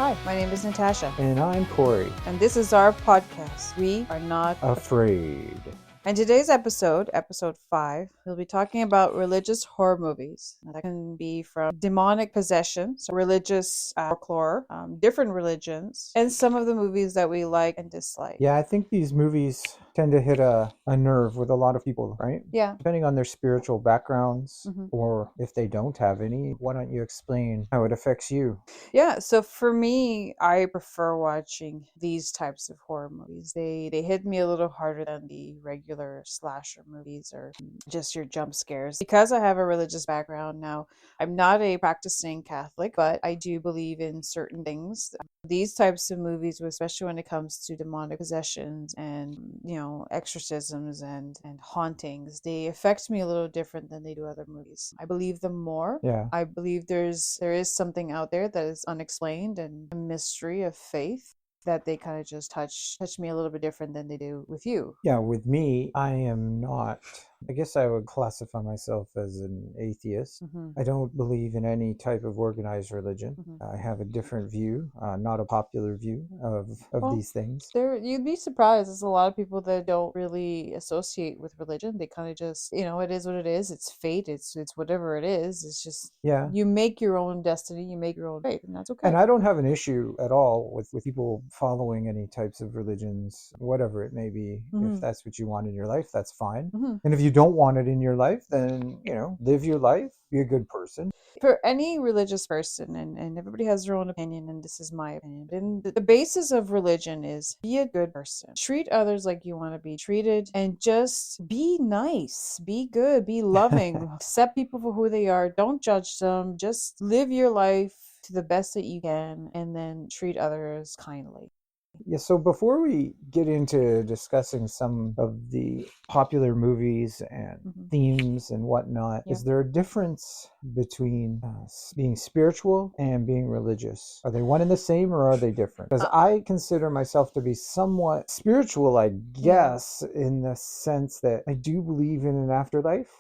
Hi, my name is Natasha, And I'm Cory. and this is our podcast. We are not Afraid. And today's episode 5, we'll be talking about religious horror movies. That can be from demonic possession, so religious folklore, different religions, and some of the movies that we like and dislike. Yeah, I think these movies tend to hit a nerve with a lot of people, right? Yeah. Depending on their spiritual backgrounds, Mhm. or if they don't have any, why don't you explain how it affects you? Yeah, so for me, I prefer watching these types of horror movies. They hit me a little harder than the regular slasher movies or just your jump scares. Because I have a religious background now, I'm not a practicing Catholic, but I do believe in certain things. These types of movies, especially when it comes to demonic possessions and, exorcisms and hauntings, they affect me a little different than they do other movies. I believe them more. Yeah. I believe there is something out there that is unexplained and a mystery of faith that they kind of just touch me a little bit different than they do with you. Yeah, with me, I am not. I guess I would classify myself as an atheist. Mm-hmm. I don't believe in any type of organized religion. Mm-hmm. I have a different view, not a popular view of Well, these things. You'd be surprised. There's a lot of people that don't really associate with religion. They kind of just, it is what it is. It's fate. It's whatever it is. It's just Yeah. you make your own destiny. You make your own fate, and that's okay. And I don't have an issue at all with people following any types of religions, whatever it may be. Mm-hmm. If that's what you want in your life, that's fine. Mm-hmm. And if you don't want it in your life, then, live your life, be a good person. For any religious person, and everybody has their own opinion, and this is my opinion, and the basis of religion is be a good person. Treat others like you want to be treated, and just be nice, be good, be loving, accept people for who they are, don't judge them, just live your life to the best that you can, and then treat others kindly. Yeah, so before we get into discussing some of the popular movies and themes and whatnot, is there a difference between being spiritual and being religious? Are they one and the same, or are they different? Because I consider myself to be somewhat spiritual, I guess, in the sense that I do believe in an afterlife.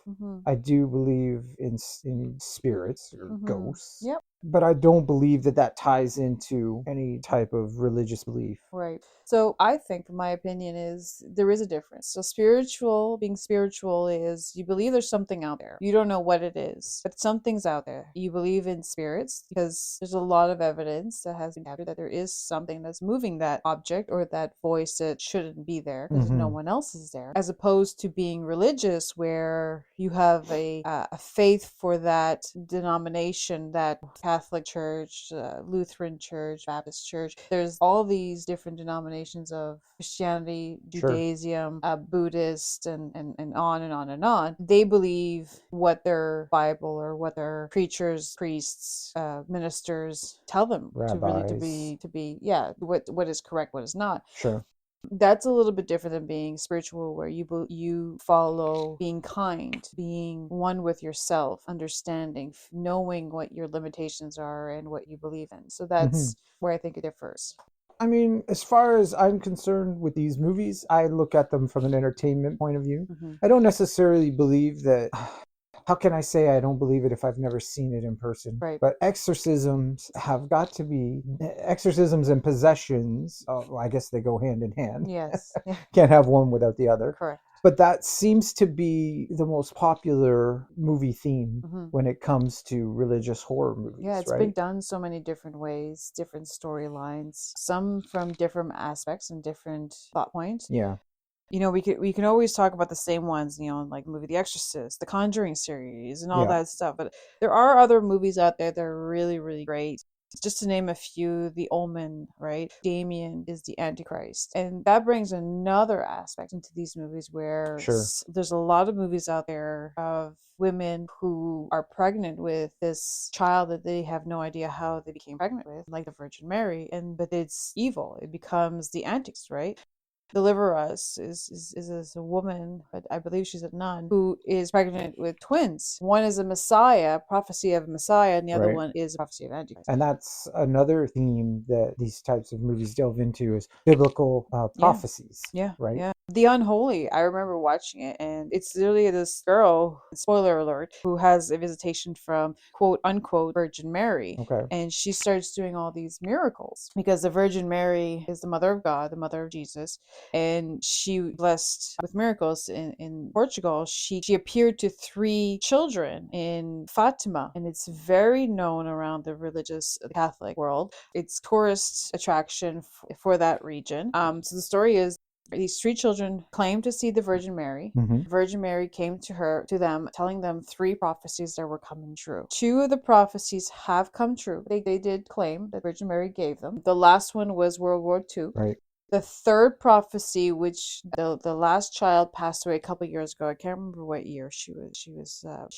I do believe in spirits or ghosts. Yep. But I don't believe that ties into any type of religious belief. Right. So I think, my opinion is there is a difference. So being spiritual is you believe there's something out there. You don't know what it is, but something's out there. You believe in spirits because there's a lot of evidence that has been captured that there is something that's moving that object or that voice that shouldn't be there because no one else is there. As opposed to being religious, where you have a faith for that denomination, that Catholic Church, Lutheran Church, Baptist Church. There's all these different denominations of Christianity, Judaism, Buddhist, and on and on and on. They believe what their Bible or what their preachers, priests, ministers tell them Rabbis. to be what is correct, what is not. Sure. That's a little bit different than being spiritual, where you follow being kind, being one with yourself, understanding, knowing what your limitations are and what you believe in. So that's where I think it differs. I mean, as far as I'm concerned with these movies, I look at them from an entertainment point of view. I don't necessarily believe that... How can I say I don't believe it if I've never seen it in person? Right. But exorcisms have got to be... Exorcisms and possessions, I guess they go hand in hand. Yes. Can't have one without the other. Correct. But that seems to be the most popular movie theme when it comes to religious horror movies. Yeah, it's been done so many different ways, different storylines, some from different aspects and different thought points. Yeah. We can always talk about the same ones, like the movie The Exorcist, the Conjuring series, and all that stuff. But there are other movies out there that are really, really great. Just to name a few, The Omen, right? Damien is the Antichrist. And that brings another aspect into these movies where there's a lot of movies out there of women who are pregnant with this child that they have no idea how they became pregnant with, like the Virgin Mary, but it's evil. It becomes the Antichrist, right? Deliver Us is a woman, but I believe she's a nun, who is pregnant with twins. One is a Messiah, prophecy of a Messiah, and the other one is a prophecy of Antichrist. And that's another theme that these types of movies delve into, is biblical prophecies. Yeah. Right? Yeah. The Unholy, I remember watching it, and it's literally this girl, spoiler alert, who has a visitation from quote unquote Virgin Mary. Okay. And she starts doing all these miracles because the Virgin Mary is the mother of God, the mother of Jesus, and she blessed with miracles in Portugal. She appeared to 3 children in Fatima, and it's very known around the religious Catholic world. It's tourist attraction for that region. So the story is these 3 children claimed to see the Virgin Mary. Mm-hmm. The Virgin Mary came to them, telling them 3 prophecies that were coming true. 2 of the prophecies have come true. They did claim that Virgin Mary gave them. The last one was World War II. Right. The third prophecy, which the last child passed away a couple years ago. I can't remember what year she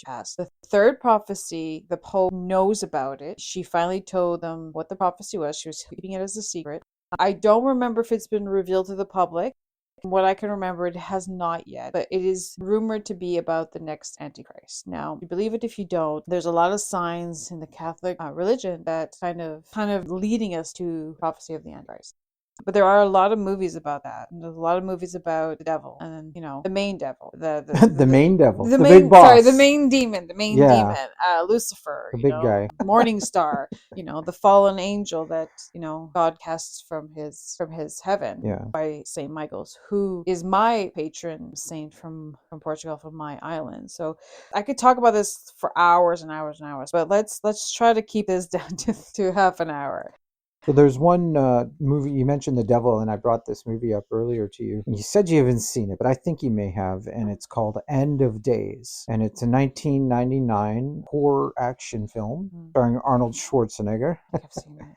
passed. The third prophecy, the Pope knows about it. She finally told them what the prophecy was. She was keeping it as a secret. I don't remember if it's been revealed to the public. From what I can remember, it has not yet, but it is rumored to be about the next Antichrist. Now, you believe it if you don't. There's a lot of signs in the Catholic religion that kind of leading us to prophecy of the Antichrist. But there are a lot of movies about that. And there's a lot of movies about the devil and the main devil, the main devil, the main, big boss. Sorry, the main demon, Lucifer, the big guy, Morning Star, the fallen angel that God casts from his heaven by Saint Michael's, who is my patron saint from Portugal, from my island. So I could talk about this for hours and hours and hours, but let's try to keep this down to half an hour. So there's one movie, you mentioned the devil, and I brought this movie up earlier to you. You said you haven't seen it, but I think you may have, and it's called End of Days. And it's a 1999 horror action film starring Arnold Schwarzenegger. I've seen it.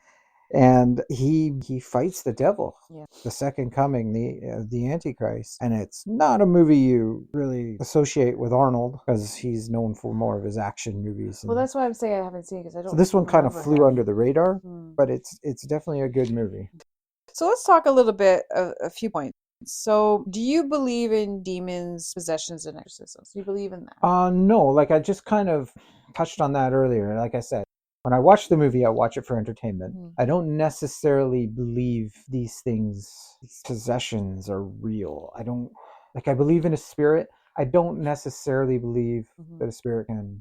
And he fights the devil, yeah. The second coming, the Antichrist. And it's not a movie you really associate with Arnold because he's known for more of his action movies. Well, that's why I'm saying I haven't seen it, because I don't. So this one kind of flew under the radar, but it's definitely a good movie. So let's talk a little bit a few points. So, do you believe in demons, possessions, and exorcisms? Do you believe in that? No. Like I just kind of touched on that earlier. Like I said, when I watch the movie, I watch it for entertainment. I don't necessarily believe these things, these possessions are real. I believe in a spirit. I don't necessarily believe that a spirit can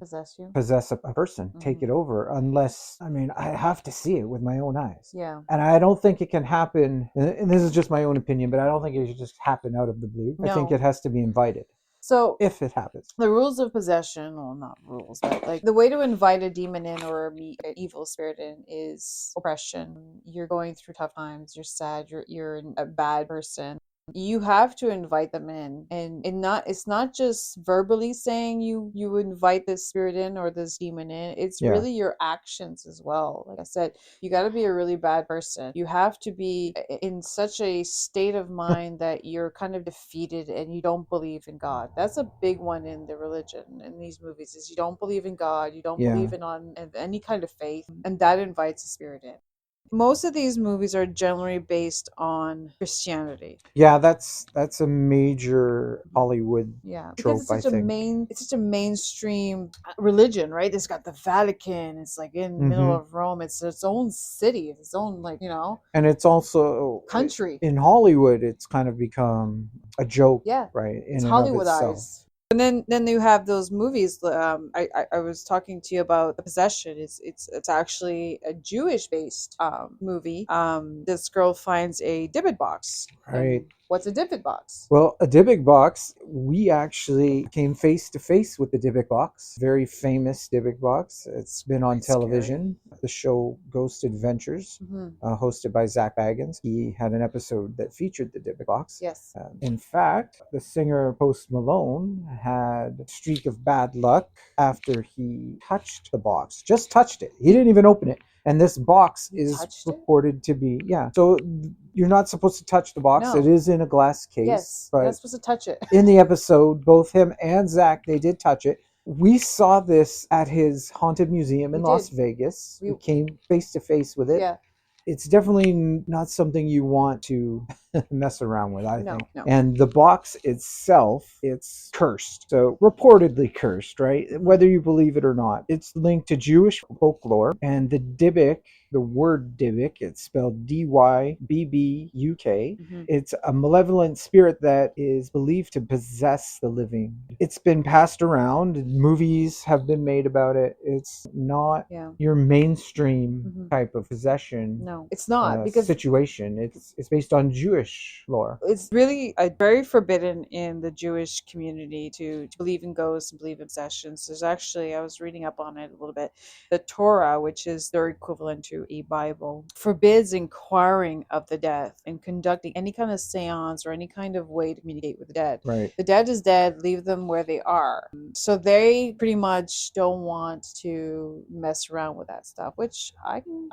possess a person, take it over, unless, I have to see it with my own eyes. Yeah. And I don't think it can happen, and this is just my own opinion, but I don't think it should just happen out of the blue. No. I think it has to be invited. So, if it happens, the rules of possession, well, not rules, but like the way to invite a demon in or an evil spirit in is oppression. You're going through tough times. You're sad. You're a bad person. You have to invite them in, and it's not just verbally saying you invite this spirit in or this demon in. It's really your actions as well. Like I said, you got to be a really bad person. You have to be in such a state of mind that you're kind of defeated and you don't believe in God. That's a big one in the religion in these movies, is you don't believe in God, you don't believe in any kind of faith, and that invites a spirit in. Most of these movies are generally based on Christianity. Yeah, that's a major Hollywood trope, because it's such a mainstream religion, right? It's got the Vatican. It's like in the middle of Rome. It's its own city. It's its own And it's also country. In Hollywood, it's kind of become a joke, right? It's Hollywoodized. And then you have those movies. I was talking to you about The Possession. It's actually a Jewish based movie. This girl finds a Dybbuk box. Right. What's a Dybbuk box? Well, a Dybbuk box, we actually came face to face with the Dybbuk box. Very famous Dybbuk box. It's been on television. Scary. The show Ghost Adventures, hosted by Zach Baggins. He had an episode that featured the Dybbuk box. Yes. In fact, the singer Post Malone had a streak of bad luck after he touched the box. Just touched it. He didn't even open it. And this box is reported to be, so you're not supposed to touch the box. No. It is in a glass case. Yes, but you're not supposed to touch it. In the episode, both him and Zach, they did touch it. We saw this at his haunted museum in Las Vegas. We came face to face with it. Yeah. It's definitely not something you want to mess around with, I think. No. And the box itself, it's cursed. So reportedly cursed, right? Whether you believe it or not. It's linked to Jewish folklore. And the Dybbuk the word Dybbuk. It's spelled Dybbuk. Mm-hmm. It's a malevolent spirit that is believed to possess the living. It's been passed around. Movies have been made about it. It's not your mainstream type of possession. No, it's not, because situation. It's based on Jewish lore. it's really very forbidden in the Jewish community to believe in ghosts and believe in possessions. There's actually, I was reading up on it a little bit, the Torah, which is their equivalent to a Bible, forbids inquiring of the dead and conducting any kind of seance or any kind of way to communicate with the dead. Right. The dead is dead, leave them where they are. So they pretty much don't want to mess around with that stuff, which I can,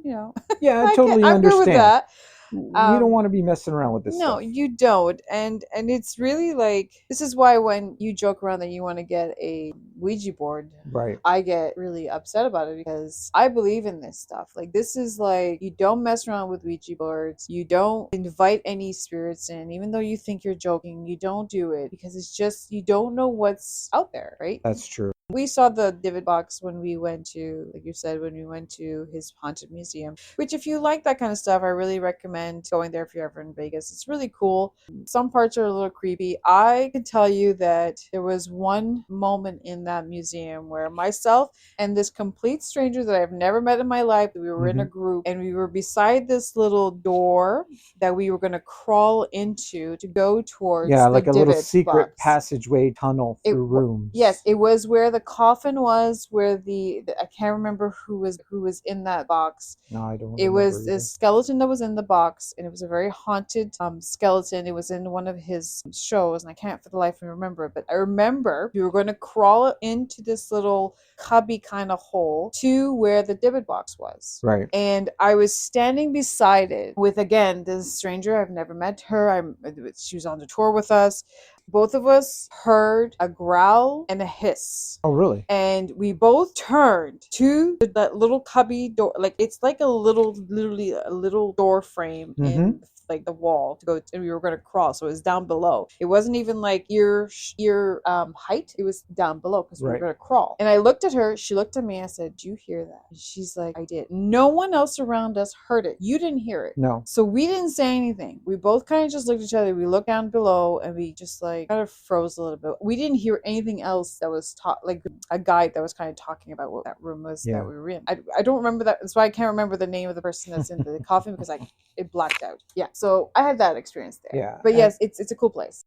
Yeah, I totally I'm understand. good with that. You don't want to be messing around with this no, stuff. you don't. And it's really like, this is why when you joke around that you want to get a Ouija board, right, I get really upset about it, because I believe in this stuff. Like, this is like, you don't mess around with Ouija boards. You don't invite any spirits in, even though you think you're joking. You don't do it, because it's just, you don't know what's out there, right? That's true. We saw the David box when we went to, like you said, when we went to his haunted museum, which, if you like that kind of stuff, I really recommend going there if you're ever in Vegas. It's really cool. Some parts are a little creepy. I can tell you that there was one moment in that museum where myself and this complete stranger that I've never met in my life, we were in a group, and we were beside this little door that we were going to crawl into to go towards like a little secret box. passageway tunnel through rooms. Yes, it was where the coffin was, where the I can't remember who was in that box. No, I don't. It was this skeleton that was in the box, and it was a very haunted skeleton. It was in one of his shows, and I can't for the life of me remember it. But I remember we were going to crawl into this little cubby kind of hole to where the Dybbuk box was. Right. And I was standing beside it with, again, this stranger. I've never met her. She was on the tour with us. Both of us heard a growl and a hiss. Oh, really? And we both turned to that little cubby door. Like, it's like literally a little door frame in like the wall to go, and we were going to crawl. So it was down below. It wasn't even like your height. It was down below, because we were going to crawl. And I looked at her. She looked at me. I said, "Do you hear that?" And she's like, "I did." No one else around us heard it. You didn't hear it. No. So we didn't say anything. We both kind of just looked at each other. We looked down below, and we just like kind of froze a little bit. We didn't hear anything else that was like a guide that was kind of talking about what that room was that we were in. I don't remember that. That's why I can't remember the name of the person that's in the coffin, because it blacked out. Yeah. So I had that experience there. Yeah. But yes, it's a cool place.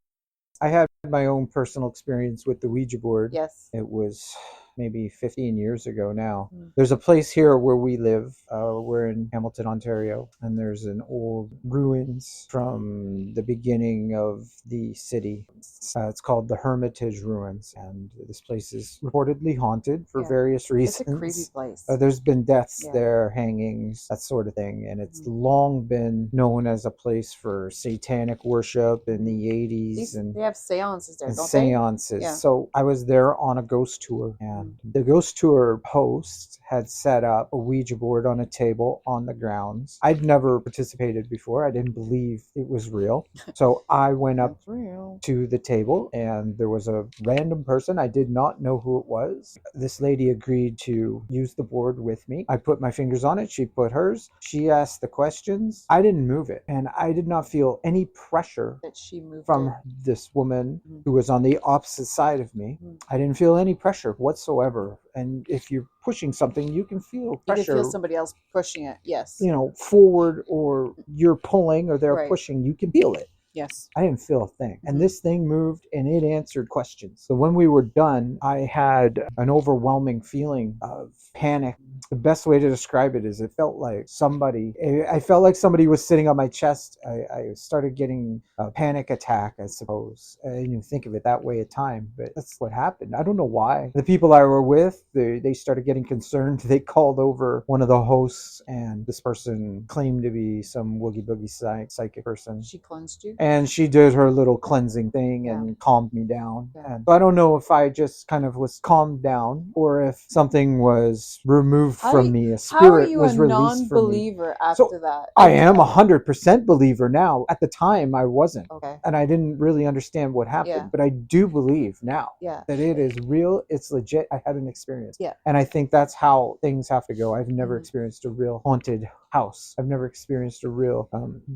I had my own personal experience with the Ouija board. Yes. It was maybe 15 years ago now. There's a place here where we live. We're in Hamilton, Ontario, and there's an old ruins from the beginning of the city. It's called the Hermitage Ruins, and this place is reportedly haunted for various reasons. It's a creepy place. There's been deaths there, hangings, that sort of thing, and it's long been known as a place for satanic worship in the 80s. They have seances there, don't seances. they? Yeah. So I was there on a ghost tour, and the ghost tour host had set up a Ouija board on a table on the grounds. I'd never participated before. I didn't believe it was real. So I went up to the table, and there was a random person. I did not know who it was. This lady agreed to use the board with me. I put my fingers on it. She put hers. She asked the questions. I didn't move it, and I did not feel any pressure that she moved from this woman who was on the opposite side of me. I didn't feel any pressure whatsoever. And if you're pushing something, you can feel pressure. You can feel somebody else pushing it. Yes. Forward, or you're pulling, or they're pushing. You can feel it. Yes. I didn't feel a thing. And this thing moved, and it answered questions. So when we were done, I had an overwhelming feeling of panic. The best way to describe it is it felt like I felt like somebody was sitting on my chest. I started getting a panic attack, I suppose. I didn't even think of it that way at time, but that's what happened. I don't know why. The people I were with, they started getting concerned. They called over one of the hosts, and this person claimed to be some woogie boogie psychic person. She cleansed you? And she did her little cleansing thing and calmed me down. And so I don't know if I just kind of was calmed down or if something was removed from me. A spirit was released from me. Non-believer after that? I am 100% believer now. At the time, I wasn't. Okay. And I didn't really understand what happened. But I do believe now that it is real. It's legit. I had an experience. And I think that's how things have to go. I've never experienced a real haunted house. I've never experienced a real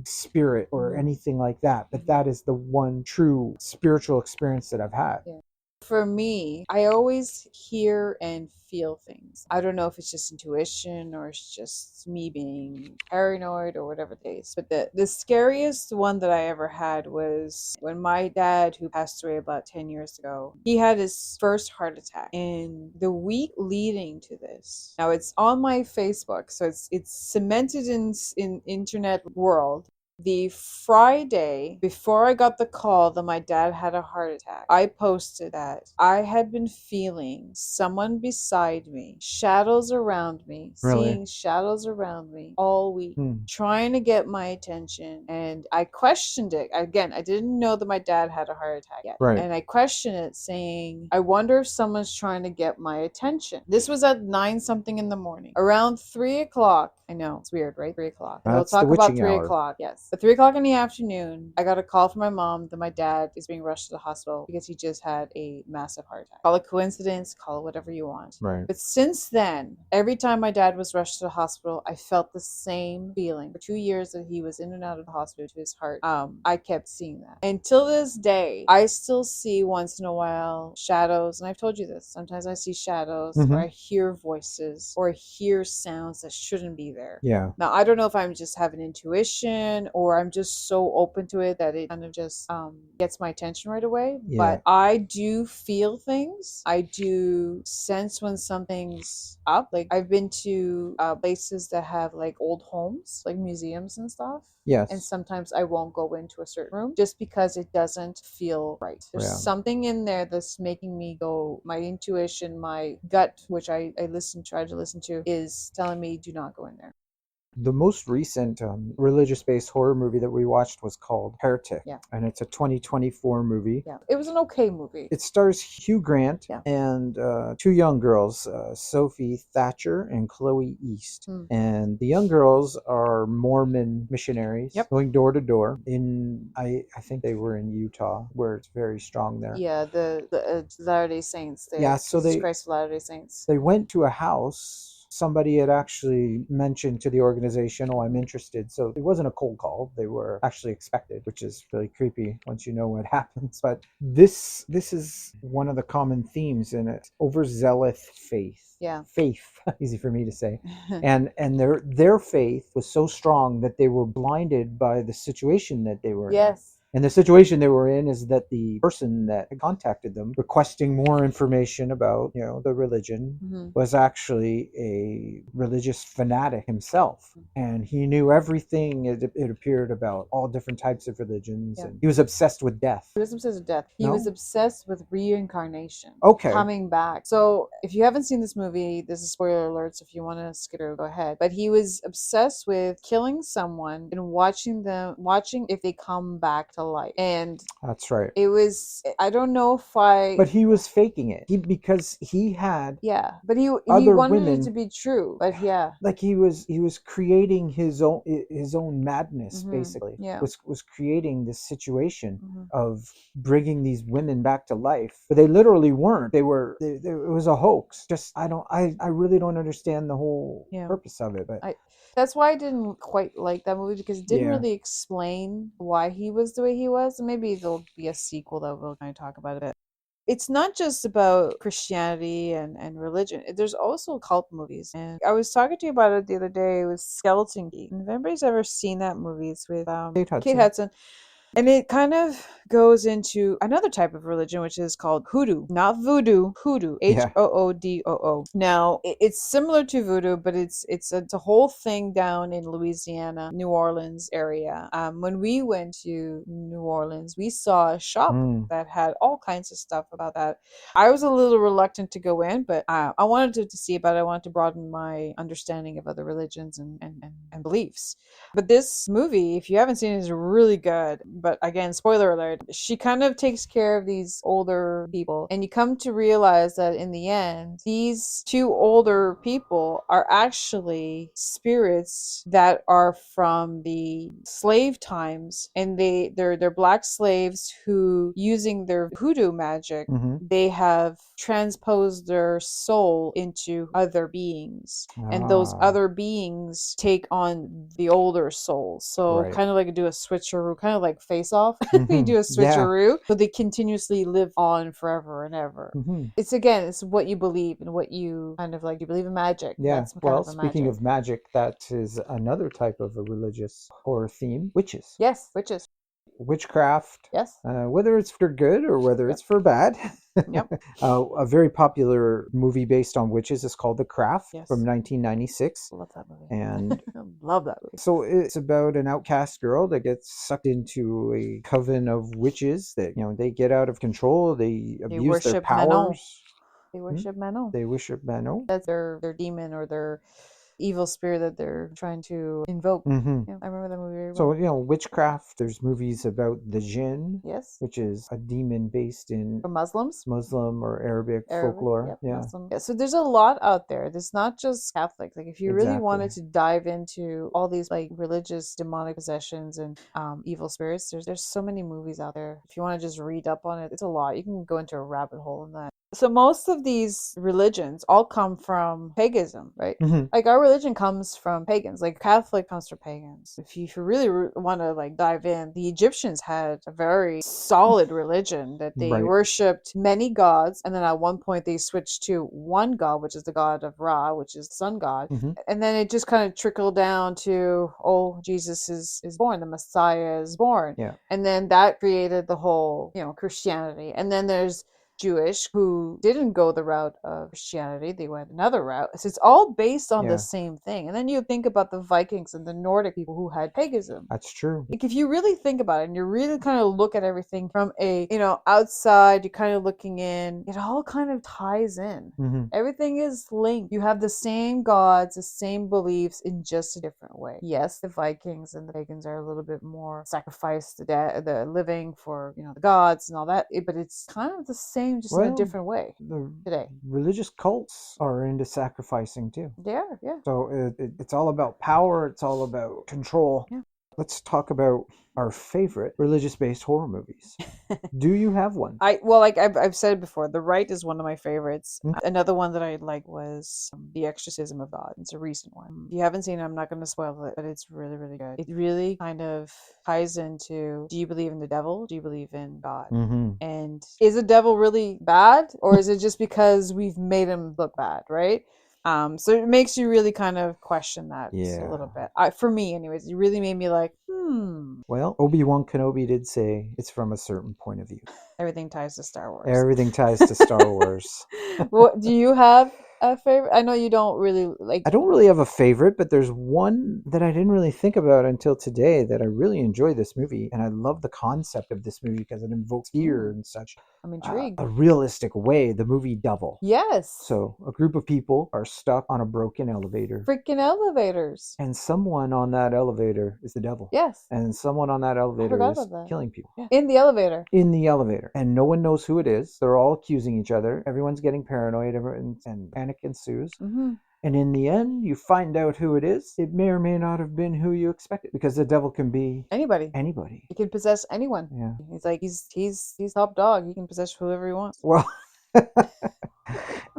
spirit or anything like that. But that is the one true spiritual experience that I've had. For me, I always hear and feel things. I don't know if it's just intuition or it's just me being paranoid or whatever it is. But the scariest one that I ever had was when my dad, who passed away about 10 years ago, he had his first heart attack. And the week leading to this, now it's on my Facebook, so it's cemented in internet world. The Friday before I got the call that my dad had a heart attack, I posted that I had been feeling someone beside me, shadows around me, seeing shadows around me all week, trying to get my attention. And I questioned it. Again, I didn't know that my dad had a heart attack yet. And I questioned it saying, I wonder if someone's trying to get my attention. This was at 9 something in the morning. Around 3 o'clock, I know, it's weird, right? 3 o'clock. We'll talk about 3 o'clock, yes. At 3 o'clock in the afternoon, I got a call from my mom that my dad is being rushed to the hospital because he just had a massive heart attack. Call it coincidence, call it whatever you want. But since then, every time my dad was rushed to the hospital, I felt the same feeling. For 2 years that he was in and out of the hospital to his heart, I kept seeing that. Until this day, I still see once in a while shadows, and I've told you this. Sometimes I see shadows, or I hear voices, or I hear sounds that shouldn't be there. Now, I don't know if I'm just having intuition or I'm just so open to it that it kind of just gets my attention right away. But I do feel things. I do sense when something's up. Like I've been to places that have like old homes, like museums and stuff. And sometimes I won't go into a certain room just because it doesn't feel right. There's something in there that's making me go, my intuition, my gut, which I try to listen to, is telling me do not go in there. The most recent religious-based horror movie that we watched was called Heretic, and it's a 2024 movie. It was an okay movie. It stars Hugh Grant and 2 young girls, Sophie Thatcher and Chloe East. And the young girls are Mormon missionaries going door to door in, I think they were in Utah, where it's very strong there. The Latter-day Saints. So Jesus Christ of Latter-day Saints. They went to a house. Somebody had actually mentioned to the organization, oh, I'm interested. So it wasn't a cold call. They were actually expected, which is really creepy once you know what happens. But this is one of the common themes in it. Overzealous faith. Faith, easy for me to say. and their faith was so strong that they were blinded by the situation that they were in. And the situation they were in is that the person that contacted them requesting more information about, the religion was actually a religious fanatic himself. And he knew everything, it appeared, about all different types of religions. And he was obsessed with death. He was obsessed with death. He was obsessed with reincarnation. Okay. Coming back. So if you haven't seen this movie, this is spoiler alerts. If you want to skip it, go ahead. But he was obsessed with killing someone and watching if they come back to life. And that's right. It was, I don't know if but he was faking it because he had but he wanted it to be true. But like he was creating his own madness. Basically was creating this situation of bringing these women back to life, but they literally weren't. It was a hoax. I really don't understand the whole purpose of it. But that's why I didn't quite like that movie, because it didn't really explain why he was the way he was. And maybe there'll be a sequel that we'll kind of talk about a bit. It's not just about Christianity and religion. There's also cult movies. And I was talking to you about it the other day with Skeleton Key. And if anybody's ever seen that movie, it's with Kate Hudson. And it kind of goes into another type of religion, which is called hoodoo. Not voodoo, hoodoo. Hoodoo. Now, it's similar to voodoo, but it's a whole thing down in Louisiana, New Orleans area. When we went to New Orleans, we saw a shop that had all kinds of stuff about that. I was a little reluctant to go in, but I wanted to see about it. I wanted to broaden my understanding of other religions and beliefs. But this movie, if you haven't seen it, is really good. but again, spoiler alert, she kind of takes care of these older people. And you come to realize that in the end, these two older people are actually spirits that are from the slave times, and they're black slaves who, using their hoodoo magic, they have transposed their soul into other beings, and those other beings take on the older souls. So kind of like do a switcheroo, kind of like Face Off. You do a switcheroo, but they continuously live on forever and ever. It's again, it's what you believe and what you kind of like. Do you believe in magic? Yeah. That's Well, speaking of magic, that is another type of a religious horror theme: witches. Yes, witches. Witchcraft. Yes. Whether it's for good or whether it's for bad. Yep. A very popular movie based on witches is called The Craft from 1996. Love that movie. And love that movie. So it's about an outcast girl that gets sucked into a coven of witches that, they get out of control. They abuse their powers. Manon. They worship Manon. They worship Manon. That's their demon or their evil spirit that they're trying to invoke. Yeah, I remember that movie very well. So, witchcraft, there's movies about the jinn, yes, which is a demon based in Muslim or Arabic folklore. Yeah. So there's a lot out there. There's not just Catholic. Like if you really wanted to dive into all these like religious demonic possessions and evil spirits, there's so many movies out there. If you want to just read up on it, it's a lot. You can go into a rabbit hole in that. So most of these religions all come from paganism, right? Like our religion comes from pagans. Like Catholic comes from pagans. If you really want to like dive in, the Egyptians had a very solid religion that they worshipped many gods, and then at one point they switched to one god, which is the god of Ra, which is the sun god. And then it just kind of trickled down to, Jesus is born, the Messiah is born. And then that created the whole, Christianity. And then there's Jewish who didn't go the route of Christianity. They went another route. So it's all based on the same thing. And then you think about the Vikings and the Nordic people who had paganism. That's true. Like if you really think about it and you really kind of look at everything from a, outside, you're kind of looking in, it all kind of ties in. Everything is linked. You have the same gods, the same beliefs in just a different way. Yes, the Vikings and the pagans are a little bit more sacrifice the living for, the gods and all that, but it's kind of the same, just in a different way today. Religious cults are into sacrificing too. They are, yeah. So it's all about power. It's all about control. Yeah. Let's talk about our favorite religious-based horror movies. Do you have one? Like I've said before, The Rite is one of my favorites. Another one that I like was The Exorcism of God. It's a recent one. If you haven't seen it, I'm not going to spoil it, but it's really, really good. It really kind of ties into, do you believe in the devil? Do you believe in God? And is the devil really bad? Or is it just because we've made him look bad, right? So it makes you really kind of question that a little bit. For me, anyways, it really made me like, Well, Obi-Wan Kenobi did say it's from a certain point of view. Everything ties to Star Wars. Everything ties to Star Wars. What do you have a favorite? I know you don't really like. I don't really have a favorite, but there's one that I didn't really think about until today that I really enjoy this movie, and I love the concept of this movie because it invokes fear and such. I'm intrigued. A realistic way, the movie Devil. Yes. So a group of people are stuck on a broken elevator. Freaking elevators. And someone on that elevator is the devil. Yes. And someone on that elevator is killing people. Yeah. In the elevator. In the elevator. And no one knows who it is. They're all accusing each other. Everyone's getting paranoid and panic ensues. And in the end, you find out who it is. It may or may not have been who you expected, because the devil can be anybody. Anybody. He can possess anyone. Yeah. He's like he's top dog. He can possess whoever he wants. Well,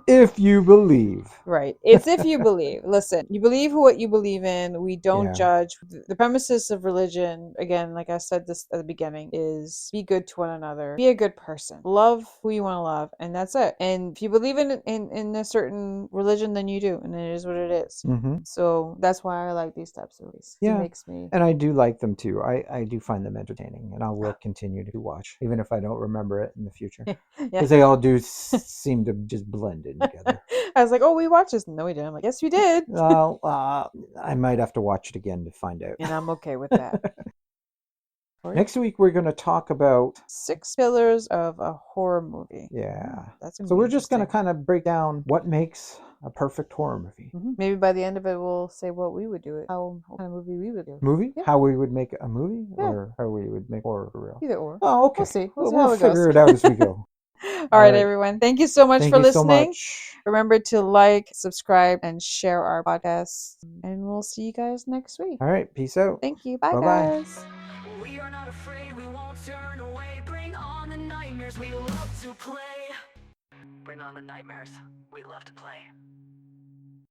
if you believe. Right. It's if you believe. Listen, you believe what you believe in. We don't judge. The premises of religion, again, like I said this at the beginning, is be good to one another. Be a good person. Love who you want to love. And that's it. And if you believe in a certain religion, then you do. And it is what it is. So that's why I like these types of movies. Yeah. It makes me... And I do like them too. I do find them entertaining. And I will continue to watch, even if I don't remember it in the future. Because they all do seem to just blend in together. I was like, we watched this. No, we didn't. I'm like, yes, we did. Well, I might have to watch it again to find out. And I'm okay with that. Next week, we're going to talk about 6 pillars of a horror movie. Yeah. So we're just going to kind of break down what makes a perfect horror movie. Maybe by the end of it, we'll say what we would do it. What kind of movie we would do. Movie? Yeah. How we would make a movie? Yeah. Or how we would make demonic or real? Either or. Oh, okay. We'll see. We'll see We'll how it goes. figure it out as we go. All right, everyone. Thank you so much Thank for you so listening. much. Remember to like, subscribe, and share our podcast. And we'll see you guys next week. All right. Peace out. Thank you. Bye, Bye-bye. guys. We are not afraid, we won't turn away. Bring on the nightmares, we love to play. Bring on the nightmares, we love to play.